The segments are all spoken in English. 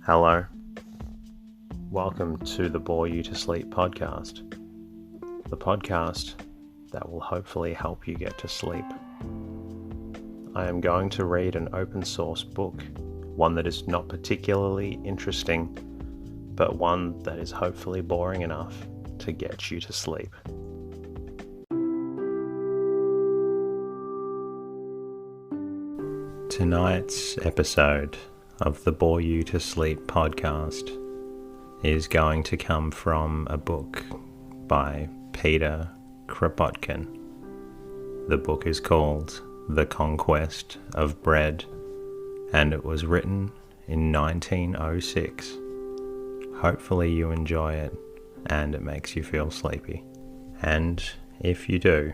Hello. Welcome to the Bore You to Sleep podcast. The podcast that will hopefully help you get to sleep. I am going to read an open source book, one that is not particularly interesting, but one that is hopefully boring enough to get you to sleep. Tonight's episode of the Bore You to Sleep podcast is going to come from a book by Peter Kroptkin. The book is called The Conquest of Bread, and it was written in 1906. Hopefully you enjoy it and it makes you feel sleepy. And if you do,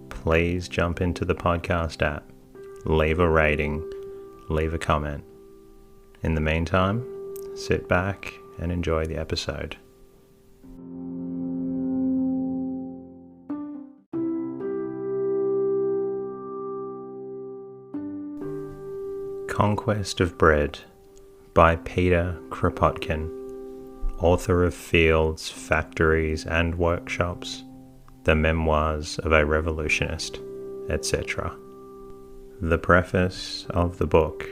please jump into the podcast app, leave a rating, leave a comment. In the meantime, sit back and enjoy the episode. Conquest of Bread by Peter Kroptkin, author of Fields, Factories and Workshops, The Memoirs of a Revolutionist, etc. The preface of the book.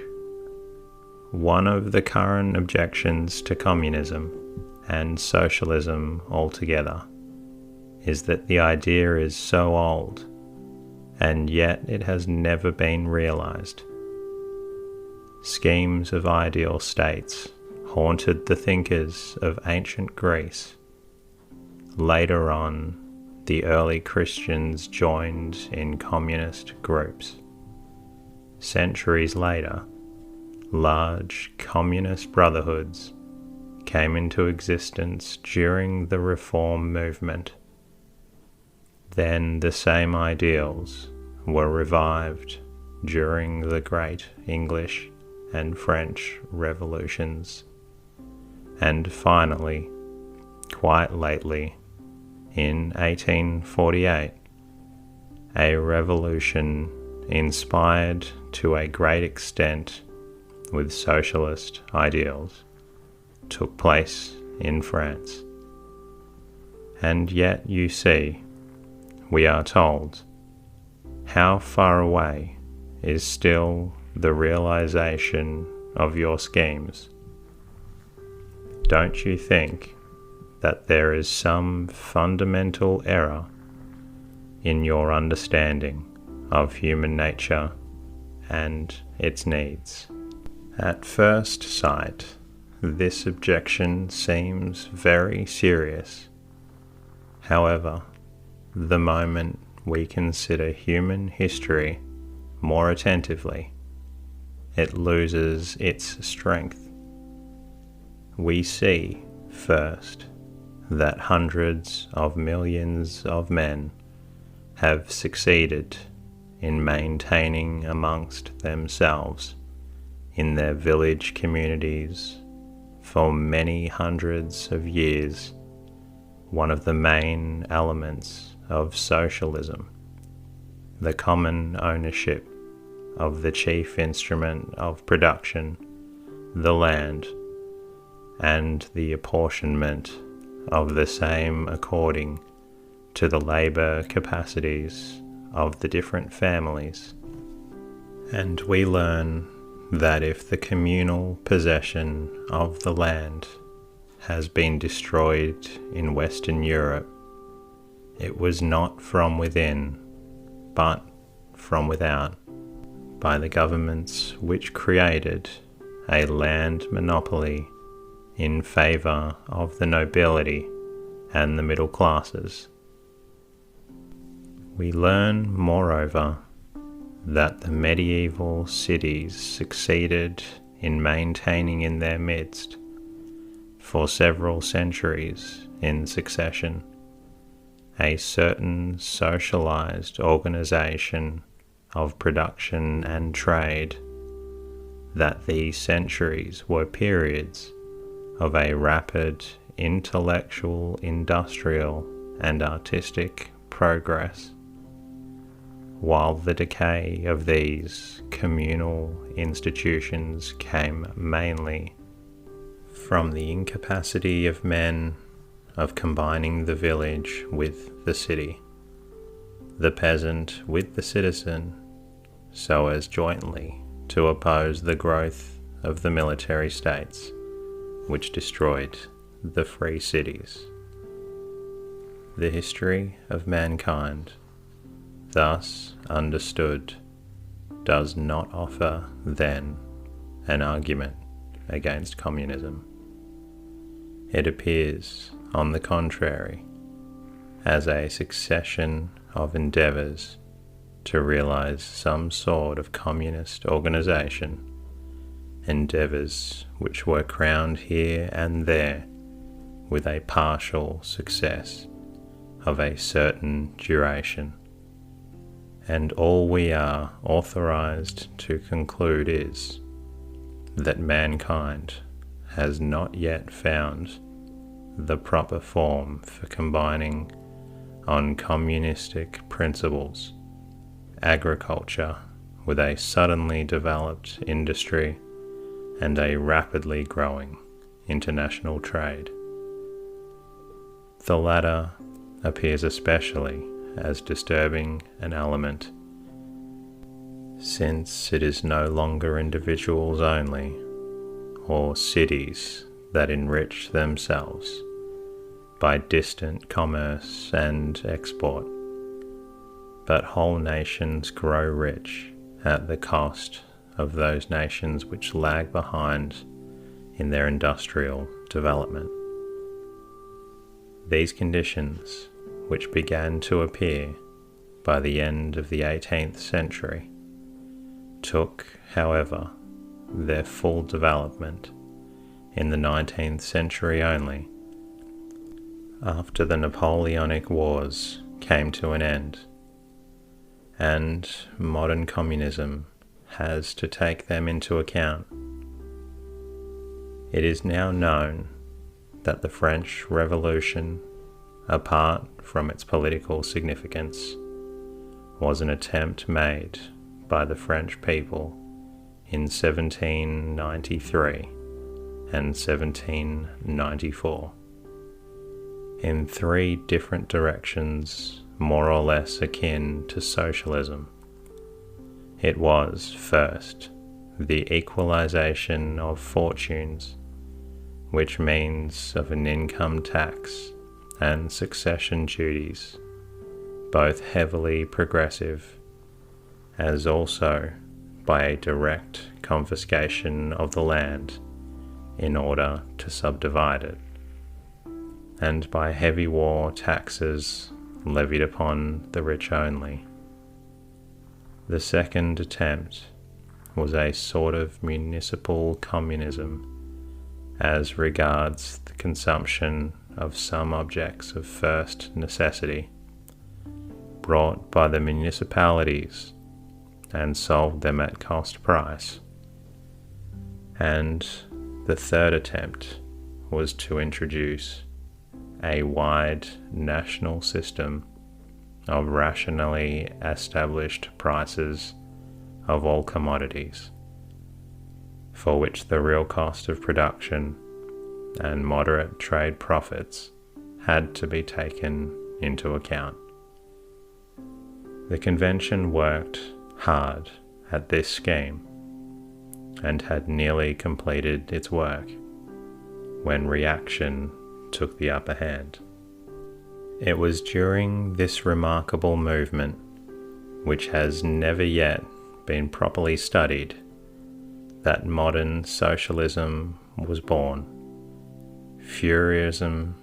One of the current objections to communism and socialism altogether is that the idea is so old, and yet it has never been realized. Schemes of ideal states haunted the thinkers of ancient Greece. Later on, the early Christians joined in communist groups. Centuries later, large communist brotherhoods came into existence during the Reform movement. Then the same ideals were revived during the great English and French revolutions. And finally, quite lately, in 1848, a revolution inspired to a great extent with socialist ideals took place in France. And yet you see, we are told, how far away is still the realization of your schemes? Don't you think that there is some fundamental error in your understanding of human nature and its needs? At first sight, this objection seems very serious. However, the moment we consider human history more attentively, it loses its strength. We see, first, that hundreds of millions of men have succeeded in maintaining amongst themselves in their village communities for many hundreds of years one of the main elements of socialism, the common ownership of the chief instrument of production, the land, and the apportionment of the same according to the labour capacities of the different families. And we learn that if the communal possession of the land has been destroyed in Western Europe, it was not from within, but from without, by the governments which created a land monopoly in favour of the nobility and the middle classes. We learn, moreover, that the medieval cities succeeded in maintaining in their midst, for several centuries in succession, a certain socialized organization of production and trade, that these centuries were periods of a rapid intellectual, industrial, and artistic progress, while the decay of these communal institutions came mainly from the incapacity of men of combining the village with the city, the peasant with the citizen, so as jointly to oppose the growth of the military states, which destroyed the free cities. The history of mankind, thus understood, does not offer, then, an argument against communism. It appears, on the contrary, as a succession of endeavours to realize some sort of communist organization, endeavours which were crowned here and there with a partial success of a certain duration. And all we are authorized to conclude is that mankind has not yet found the proper form for combining on communistic principles agriculture with a suddenly developed industry and a rapidly growing international trade. The latter appears especially as disturbing an element, since it is no longer individuals only, or cities that enrich themselves by distant commerce and export, but whole nations grow rich at the cost of those nations which lag behind in their industrial development. These conditions, which began to appear by the end of the 18th century, took, however, their full development in the 19th century only, after the Napoleonic Wars came to an end, and modern communism has to take them into account. It is now known that the French Revolution, apart from its political significance, was an attempt made by the French people in 1793 and 1794, in three different directions more or less akin to socialism. It was, first, the equalization of fortunes, which means of an income tax and succession duties, both heavily progressive, as also by a direct confiscation of the land in order to subdivide it, and by heavy war taxes levied upon the rich only. The second attempt was a sort of municipal communism as regards the consumption of some objects of first necessity, brought by the municipalities and sold them at cost price. And the third attempt was to introduce a wide national system of rationally established prices of all commodities, for which the real cost of production and moderate trade profits had to be taken into account. The convention worked hard at this scheme and had nearly completed its work when reaction took the upper hand. It was during this remarkable movement, which has never yet been properly studied, that modern socialism was born. Fourierism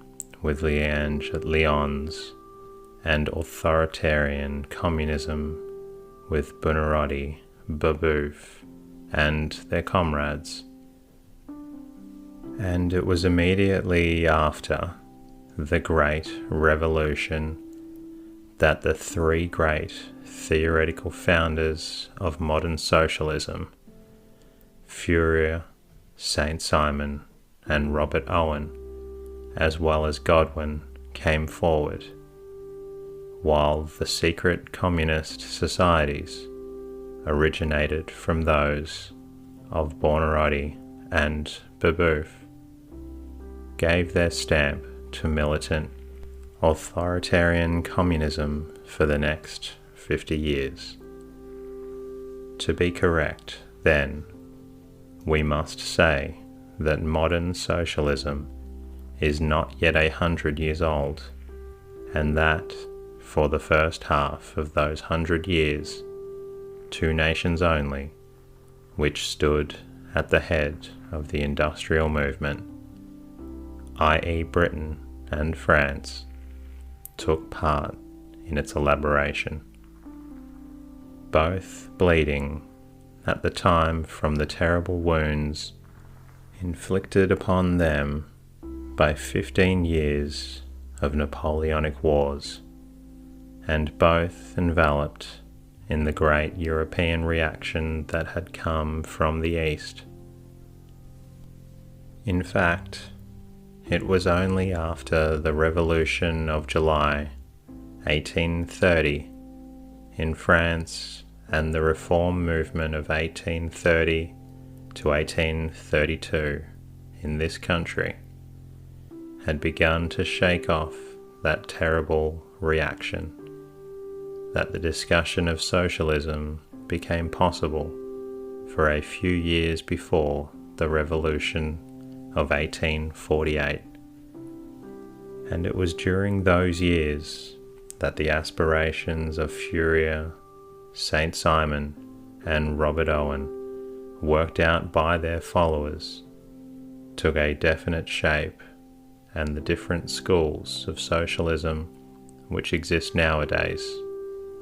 with Lyons and authoritarian communism with Buonarroti, Babeuf, and their comrades. And it was immediately after the Great Revolution that the three great theoretical founders of modern socialism, Fourier, Saint-Simon, and Robert Owen, as well as Godwin, came forward, while the secret communist societies originated from those of Buonarroti and Babeuf, gave their stamp to militant, authoritarian communism for the next 50 years. To be correct, then, we must say that modern socialism is not yet 100 years old, and that, for the first half of those 100 years, two nations only, which stood at the head of the industrial movement, i.e. Britain and France, took part in its elaboration, both bleeding at the time from the terrible wounds inflicted upon them by 15 years of Napoleonic wars, and both enveloped in the great European reaction that had come from the East. In fact, it was only after the Revolution of July 1830 in France and the reform movement of 1830 to 1832 in this country had begun to shake off that terrible reaction, that the discussion of socialism became possible for a few years before the Revolution of 1848. And it was during those years that the aspirations of Fourier, Saint Simon, and Robert Owen, worked out by their followers, took a definite shape, and the different schools of socialism which exist nowadays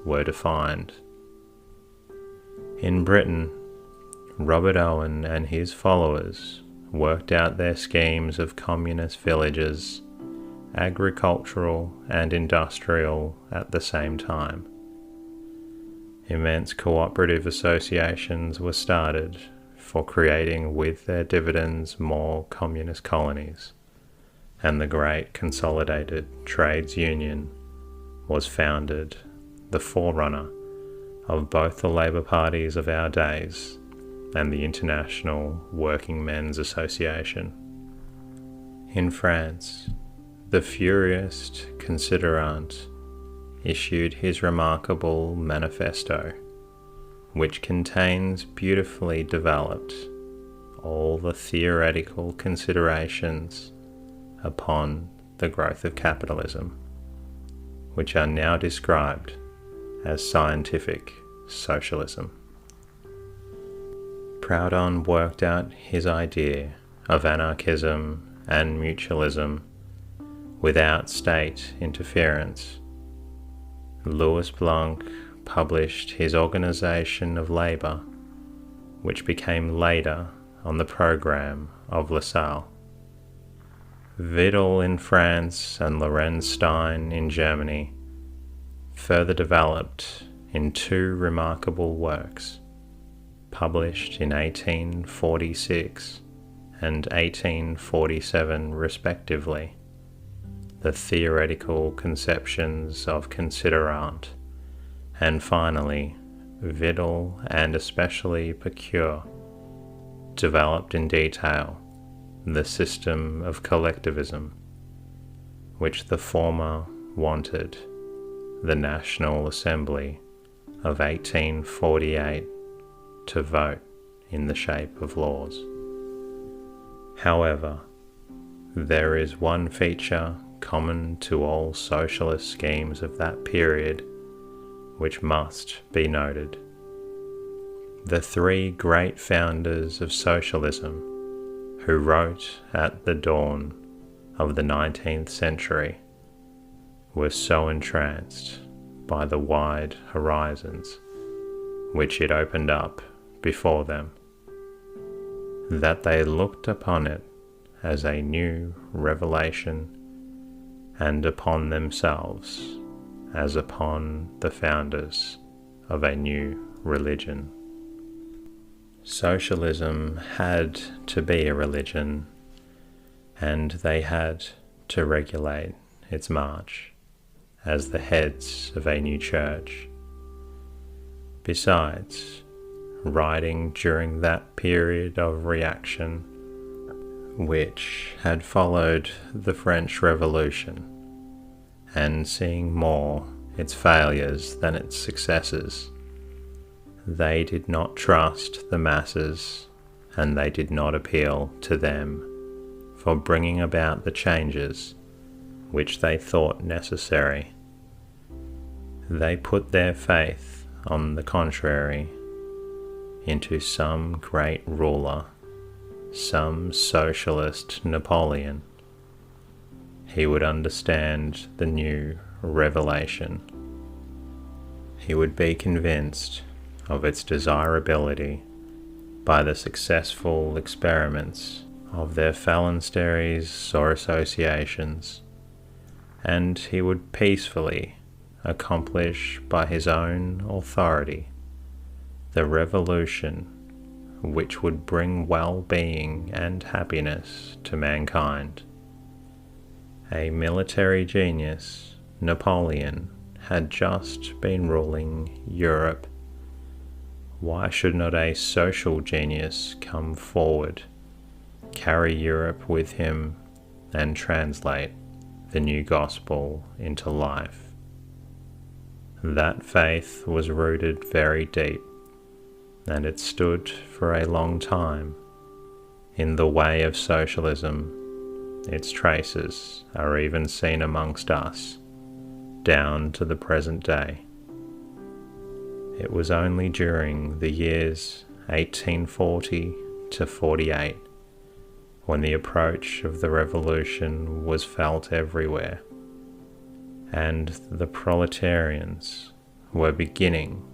were defined. In Britain, Robert Owen and his followers worked out their schemes of communist villages, agricultural and industrial at the same time. Immense cooperative associations were started for creating with their dividends more communist colonies, and the great Consolidated Trades Union was founded, the forerunner of both the Labour parties of our days and the International Working Men's Association. In France, the Fourierist Considerant issued his remarkable manifesto, which contains beautifully developed all the theoretical considerations upon the growth of capitalism, which are now described as scientific socialism. Proudhon worked out his idea of anarchism and mutualism without state interference. Louis Blanc published his Organization of Labour, which became later on the programme of Lassalle. Vidal in France and Lorenz Stein in Germany further developed in two remarkable works, published in 1846 and 1847 respectively, the theoretical conceptions of Considerant, and finally, Vidal and especially Pecure developed in detail the system of collectivism, which the former wanted the National Assembly of 1848 to vote in the shape of laws. However, there is one feature common to all socialist schemes of that period which must be noted. The three great founders of socialism who wrote at the dawn of the 19th century were so entranced by the wide horizons which it opened up before them, that they looked upon it as a new revelation, and upon themselves as upon the founders of a new religion. Socialism had to be a religion, and they had to regulate its march as the heads of a new church. Besides, writing during that period of reaction, which had followed the French Revolution, and seeing more its failures than its successes, they did not trust the masses, and they did not appeal to them for bringing about the changes which they thought necessary. They put their faith, on the contrary, into some great ruler, some socialist Napoleon. He would understand the new revelation. He would be convinced of its desirability by the successful experiments of their phalansteries or associations, and he would peacefully accomplish by his own authority the revolution which would bring well-being and happiness to mankind. A military genius, Napoleon, had just been ruling Europe. Why should not a social genius come forward, carry Europe with him, and translate the new gospel into life? That faith was rooted very deep, and it stood for a long time in the way of socialism. Its traces are even seen amongst us, down to the present day. It was only during the years 1840 to 48 when the approach of the revolution was felt everywhere, and the proletarians were beginning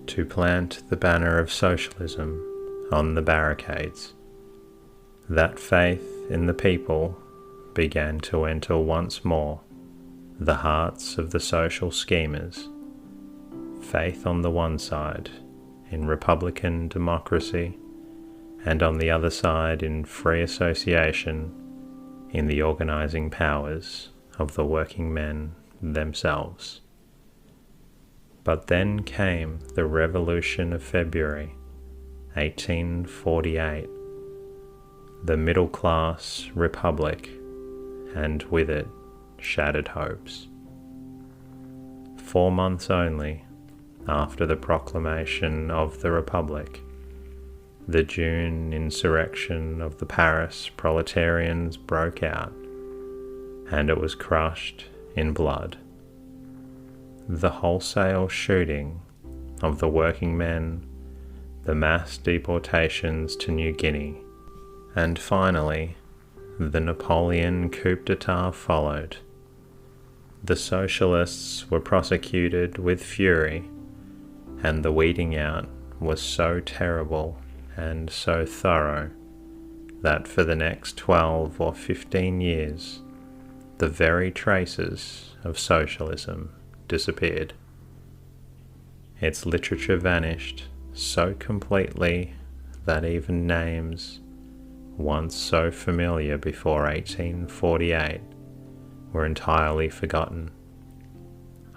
to plant the banner of socialism on the barricades, that faith in the people began to enter once more the hearts of the social schemers. Faith on the one side in republican democracy, and on the other side in free association in the organizing powers of the working men themselves. But then came the Revolution of February 1848, the middle-class republic, and with it shattered hopes. 4 months only after the proclamation of the Republic, the June insurrection of the Paris proletarians broke out, and it was crushed in blood. The wholesale shooting of the working men, the mass deportations to New Guinea, and finally the Napoleon coup d'etat followed. The socialists were prosecuted with fury, and the weeding out was so terrible and so thorough that for the next 12 or 15 years the very traces of socialism disappeared. Its literature vanished so completely that even names, once so familiar before 1848, were entirely forgotten.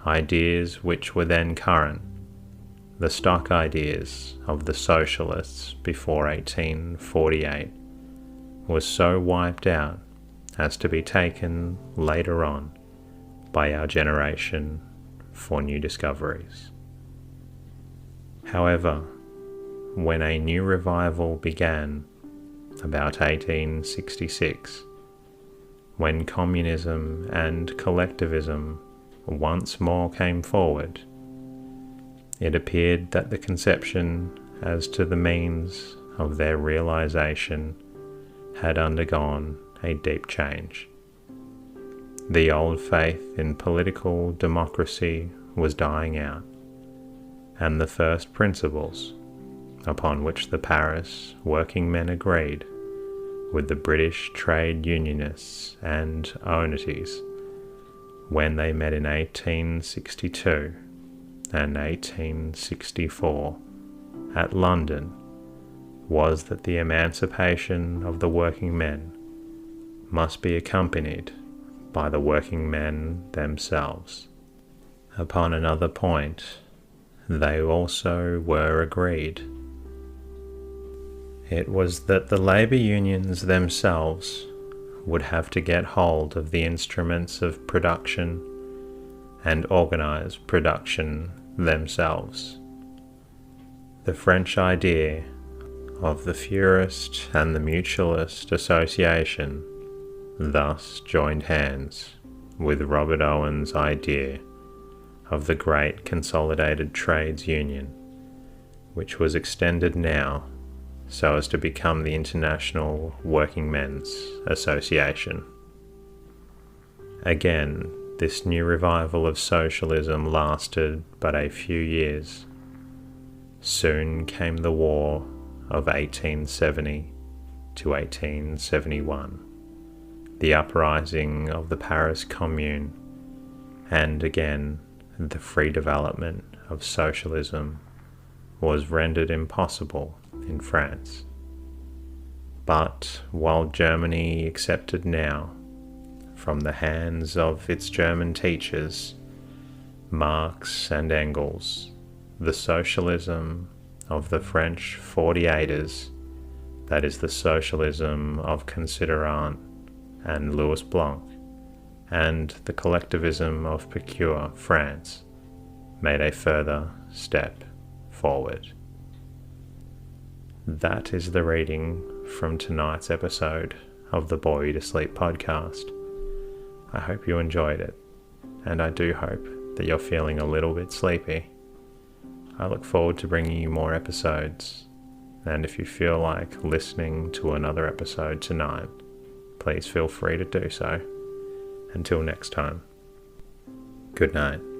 Ideas which were then current, the stock ideas of the socialists before 1848, were so wiped out as to be taken later on by our generation for new discoveries. However, when a new revival began about 1866, when communism and collectivism once more came forward, it appeared that the conception as to the means of their realization had undergone a deep change. The old faith in political democracy was dying out, and the first principles upon which the Paris working men agreed with the British trade unionists and Ownities when they met in 1862 and 1864 at London was that the emancipation of the working men must be accompanied by the working men themselves. Upon another point, they also were agreed. It was that the labour unions themselves would have to get hold of the instruments of production and organise production themselves. The French idea of the Fourierist and the Mutualist Association thus joined hands with Robert Owen's idea of the Great Consolidated Trades Union, which was extended now so as to become the International Working Men's Association. Again, this new revival of socialism lasted but a few years. Soon came the war of 1870 to 1871, the uprising of the Paris Commune, and again the free development of socialism was rendered impossible in France. But while Germany accepted now, from the hands of its German teachers, Marx and Engels, the socialism of the French 48ers, that is the socialism of Considerant and Louis Blanc, and the collectivism of Picure France, made a further step forward. That is the reading from tonight's episode of the Bore You to Sleep podcast. I hope you enjoyed it, and I do hope that you're feeling a little bit sleepy. I look forward to bringing you more episodes, and if you feel like listening to another episode tonight, please feel free to do so. Until next time, good night.